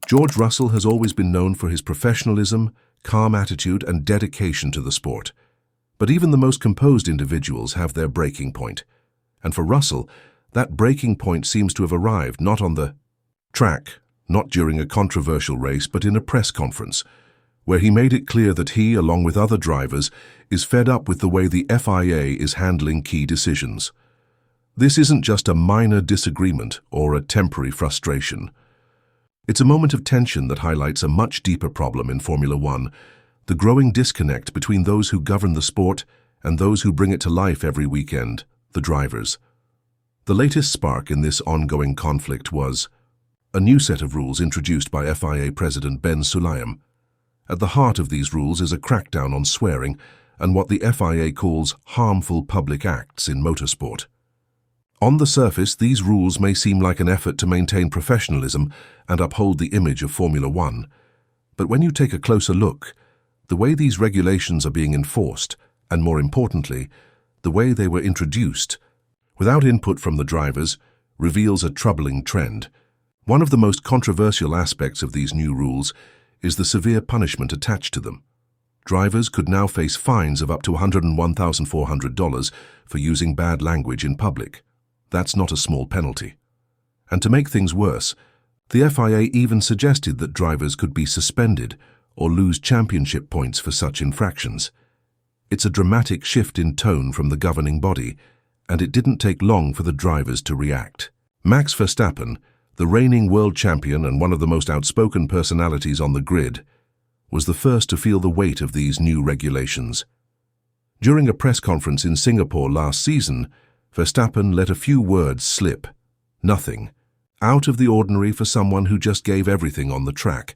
George Russell has always been known for his professionalism, calm attitude, and dedication to the sport. But even the most composed individuals have their breaking point. And for Russell, that breaking point seems to have arrived not on the track, not during a controversial race, but in a press conference, where he made it clear that he, along with other drivers, is fed up with the way the FIA is handling key decisions. This isn't just a minor disagreement or a temporary frustration. It's a moment of tension that highlights a much deeper problem in Formula One, the growing disconnect between those who govern the sport and those who bring it to life every weekend, the drivers. The latest spark in this ongoing conflict was a new set of rules introduced by FIA President Ben Sulayem. At the heart of these rules is a crackdown on swearing and what the FIA calls harmful public acts in motorsport. On the surface, these rules may seem like an effort to maintain professionalism and uphold the image of Formula One. But when you take a closer look, the way these regulations are being enforced, and more importantly, the way they were introduced, without input from the drivers, reveals a troubling trend. One of the most controversial aspects of these new rules is the severe punishment attached to them. Drivers could now face fines of up to $101,400 for using bad language in public. That's not a small penalty. And to make things worse, the FIA even suggested that drivers could be suspended or lose championship points for such infractions. It's a dramatic shift in tone from the governing body, and it didn't take long for the drivers to react. Max Verstappen, the reigning world champion and one of the most outspoken personalities on the grid, was the first to feel the weight of these new regulations. During a press conference in Singapore last season, Verstappen let a few words slip. Nothing. Out of the ordinary for someone who just gave everything on the track.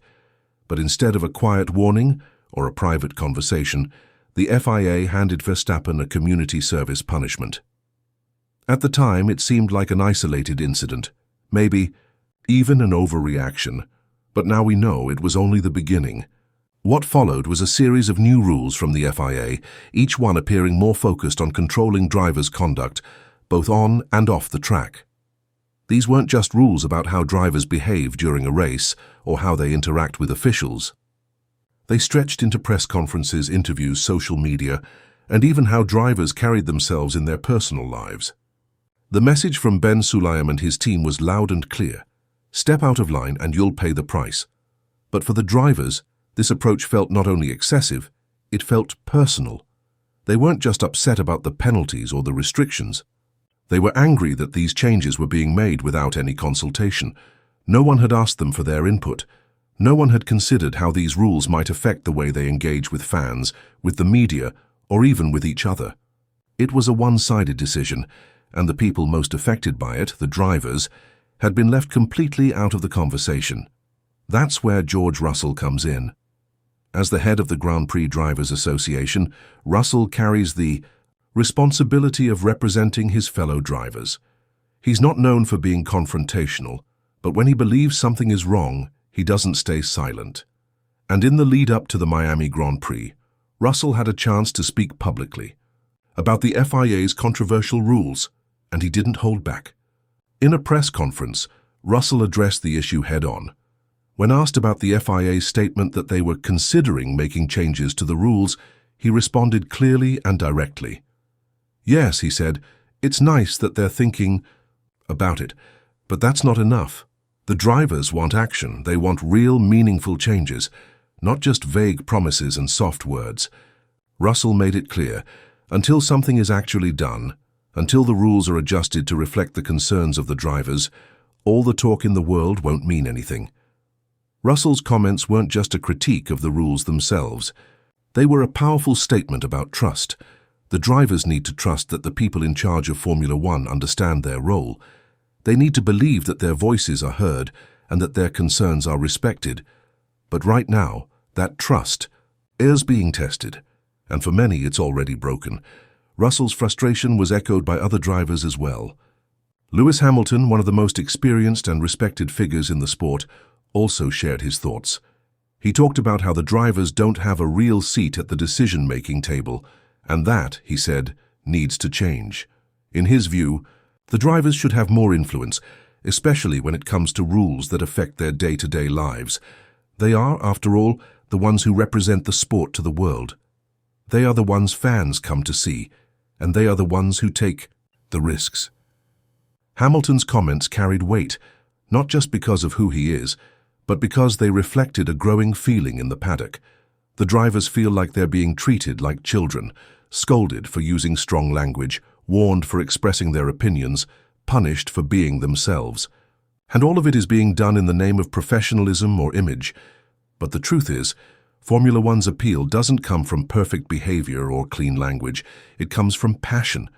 But instead of a quiet warning or a private conversation, the FIA handed Verstappen a community service punishment. At the time, it seemed like an isolated incident, maybe even an overreaction. But now we know it was only the beginning. What followed was a series of new rules from the FIA, each one appearing more focused on controlling drivers' conduct, both on and off the track. These weren't just rules about how drivers behave during a race or how they interact with officials. They stretched into press conferences, interviews, social media, and even how drivers carried themselves in their personal lives. The message from Ben Sulayem and his team was loud and clear. Step out of line and you'll pay the price. But for the drivers, this approach felt not only excessive, it felt personal. They weren't just upset about the penalties or the restrictions. They were angry that these changes were being made without any consultation. No one had asked them for their input. No one had considered how these rules might affect the way they engage with fans, with the media, or even with each other. It was a one-sided decision, and the people most affected by it, the drivers, had been left completely out of the conversation. That's where George Russell comes in. As the head of the Grand Prix Drivers Association, Russell carries the responsibility of representing his fellow drivers. He's not known for being confrontational, but when he believes something is wrong, he doesn't stay silent. And in the lead-up to the Miami Grand Prix, Russell had a chance to speak publicly about the FIA's controversial rules, and he didn't hold back. In a press conference, Russell addressed the issue head-on. When asked about the FIA's statement that they were considering making changes to the rules, he responded clearly and directly. Yes, he said, it's nice that they're thinking about it, but that's not enough. The drivers want action. They want real, meaningful changes, not just vague promises and soft words. Russell made it clear, until something is actually done, until the rules are adjusted to reflect the concerns of the drivers, all the talk in the world won't mean anything. Russell's comments weren't just a critique of the rules themselves. They were a powerful statement about trust. The drivers need to trust that the people in charge of Formula One understand their role. They need to believe that their voices are heard and that their concerns are respected. But right now, that trust is being tested, and for many it's already broken. Russell's frustration was echoed by other drivers as well. Lewis Hamilton, one of the most experienced and respected figures in the sport, also shared his thoughts. He talked about how the drivers don't have a real seat at the decision-making table, and that, he said, needs to change. In his view, the drivers should have more influence, especially when it comes to rules that affect their day-to-day lives. They are, after all, the ones who represent the sport to the world. They are the ones fans come to see, and they are the ones who take the risks. Hamilton's comments carried weight, not just because of who he is, but because they reflected a growing feeling in the paddock. The drivers feel like they're being treated like children, scolded for using strong language, warned for expressing their opinions, punished for being themselves. And all of it is being done in the name of professionalism or image. But the truth is, Formula One's appeal doesn't come from perfect behavior or clean language. It comes from passion,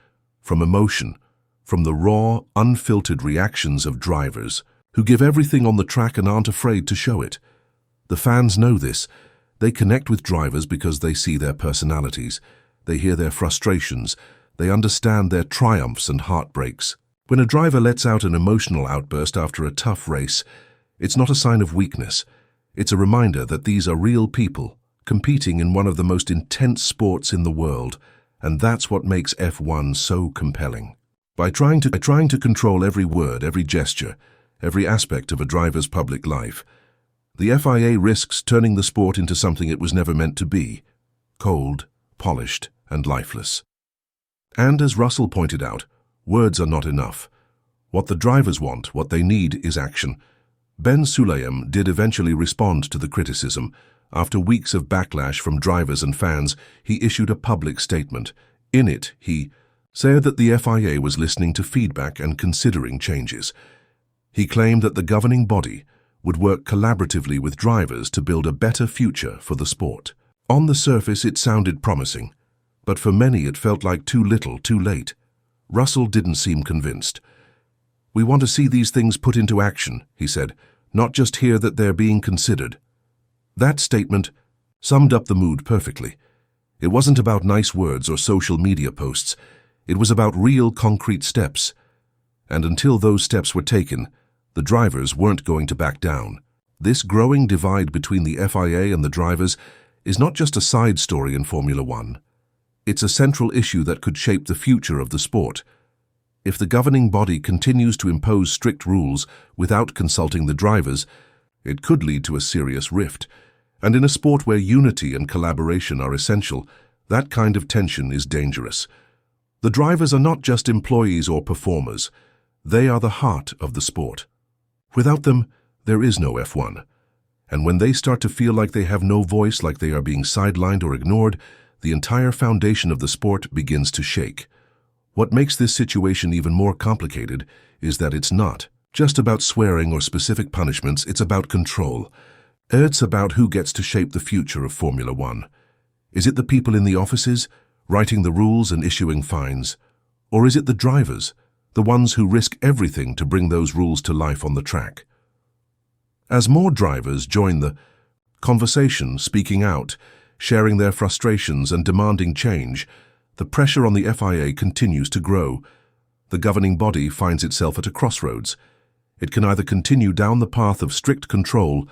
from emotion, from the raw, unfiltered reactions of drivers who give everything on the track and aren't afraid to show it. The fans know this. They connect with drivers because they see their personalities. They hear their frustrations. They understand their triumphs and heartbreaks. When a driver lets out an emotional outburst after a tough race, it's not a sign of weakness. It's a reminder that these are real people, competing in one of the most intense sports in the world, and that's what makes F1 so compelling. By trying to control every word, every gesture, every aspect of a driver's public life, the FIA risks turning the sport into something it was never meant to be: cold, polished, and lifeless. And as Russell pointed out, words are not enough. What the drivers want, what they need, is action. Ben Sulayem did eventually respond to the criticism. After weeks of backlash from drivers and fans, he issued a public statement. In it, he said that the FIA was listening to feedback and considering changes. He claimed that the governing body would work collaboratively with drivers to build a better future for the sport. On the surface, it sounded promising, but for many it felt like too little, too late. Russell didn't seem convinced. "We want to see these things put into action," he said, "not just hear that they're being considered." That statement summed up the mood perfectly. It wasn't about nice words or social media posts. It was about real, concrete steps. And until those steps were taken, the drivers weren't going to back down. This growing divide between the FIA and the drivers is not just a side story in Formula One. It's a central issue that could shape the future of the sport. If the governing body continues to impose strict rules without consulting the drivers, it could lead to a serious rift. And in a sport where unity and collaboration are essential, that kind of tension is dangerous. The drivers are not just employees or performers. They are the heart of the sport. Without them, there is no F1. And when they start to feel like they have no voice, like they are being sidelined or ignored, the entire foundation of the sport begins to shake. What makes this situation even more complicated is that it's not just about swearing or specific punishments, it's about control. It's about who gets to shape the future of Formula One. Is it the people in the offices, writing the rules and issuing fines? Or is it the drivers, the ones who risk everything to bring those rules to life on the track? As more drivers join the conversation, speaking out, sharing their frustrations and demanding change, the pressure on the FIA continues to grow. The governing body finds itself at a crossroads. It can either continue down the path of strict control